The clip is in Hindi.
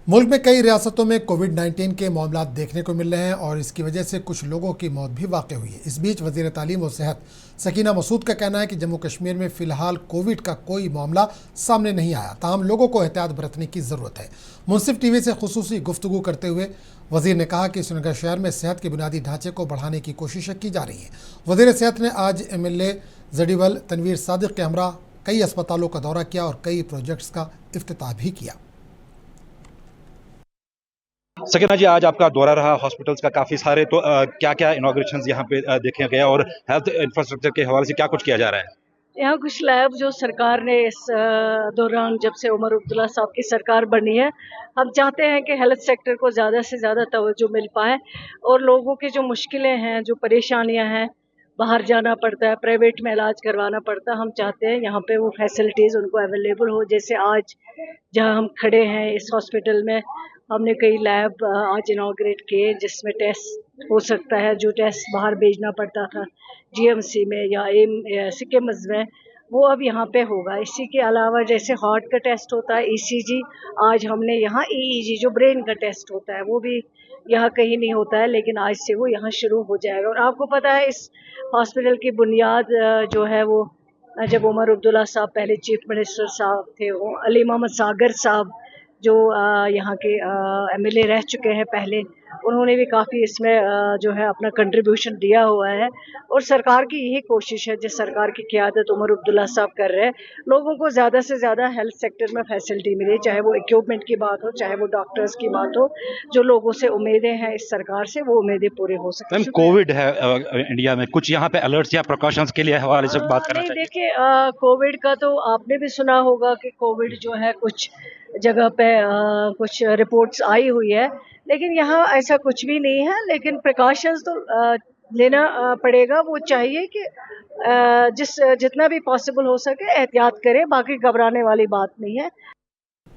मुल्क में कई रियासतों में कोविड-19 के मामला देखने को मिल रहे हैं और इसकी वजह से कुछ लोगों की मौत भी वाक़ हुई है। इस बीच वज़ीर तालीम और सेहत सकीना मसूद का कहना है कि जम्मू कश्मीर में फ़िलहाल कोविड का कोई मामला सामने नहीं आया, ताहम लोगों को एहतियात बरतने की ज़रूरत है। मुंसिफ टीवी से खुसूसी गुफ्तगू करते हुए वज़ीर ने कहा कि श्रीनगर शहर में सेहत के बुनियादी ढांचे को बढ़ाने की कोशिशें की जा रही हैं। वज़ीर सेहत ने आज MLA जडीवल तनवीर सादिक के हमरा कई अस्पतालों का दौरा किया और कई प्रोजेक्ट्स का इफ्तिताह भी किया। सकीना जी, आज आपका दौरा रहा हॉस्पिटल्स का काफ़ी सारे, तो क्या-क्या इनॉग्रेशंस यहाँ पे देखे गए और हेल्थ इंफ्रास्ट्रक्चर के हवाले से क्या कुछ किया जा रहा है? यहाँ कुछ लैब जो सरकार ने इस दौरान, जब से उमर अब्दुल्ला साहब की सरकार बनी है, हम चाहते हैं कि हेल्थ सेक्टर को ज़्यादा से ज़्यादा तवज्जो मिल पाए और लोगों की जो मुश्किलें हैं, जो परेशानियां हैं, बाहर जाना पड़ता है, प्राइवेट में इलाज करवाना पड़ता है, हम चाहते हैं यहाँ पे वो फैसिलिटीज़ उनको अवेलेबल हो। जैसे आज जहाँ हम खड़े हैं इस हॉस्पिटल में, हमने कई लैब आज इनाग्रेट किए जिसमें टेस्ट हो सकता है, जो टेस्ट बाहर भेजना पड़ता था GMC में या सिक्किम्स में, वो अब यहाँ पे होगा। इसी के अलावा जैसे हार्ट का टेस्ट होता है, ECG, आज हमने यहाँ EEG जो ब्रेन का टेस्ट होता है वो भी यहाँ कहीं नहीं होता है, लेकिन आज से वो यहाँ शुरू हो जाएगा। और आपको पता है इस हॉस्पिटल की बुनियाद जो है वो जब उमर अब्दुल्ला साहब पहले चीफ मिनिस्टर साहब थे, वो अली मोहम्मद सागर साहब जो यहाँ के MLA रह चुके हैं पहले, उन्होंने भी काफ़ी इसमें जो है अपना कंट्रीब्यूशन दिया हुआ है। और सरकार की यही कोशिश है, जिस सरकार की क़यादत उमर अब्दुल्ला साहब कर रहे हैं, लोगों को ज़्यादा से ज़्यादा हेल्थ सेक्टर में फैसिलिटी मिले, चाहे वो इक्विपमेंट की बात हो, चाहे वो डॉक्टर्स की बात हो। जो लोगों से उम्मीदें हैं इस सरकार से, वो उम्मीदें पूरी हो सकें। मैम, कोविड है इंडिया में, कुछ यहाँ पे अलर्ट्स या प्रिकॉशंस के लिए हवाले से बात करना नहीं, चाहिए। देखिए कोविड का तो आपने भी सुना होगा कि कोविड जो है कुछ जगह पे कुछ रिपोर्ट्स आई हुई है, लेकिन यहाँ ऐसा कुछ भी नहीं है। लेकिन प्रिकॉशंस तो लेना पड़ेगा। वो चाहिए कि जितना भी पॉसिबल हो सके एहतियात करें, बाकी घबराने वाली बात नहीं है।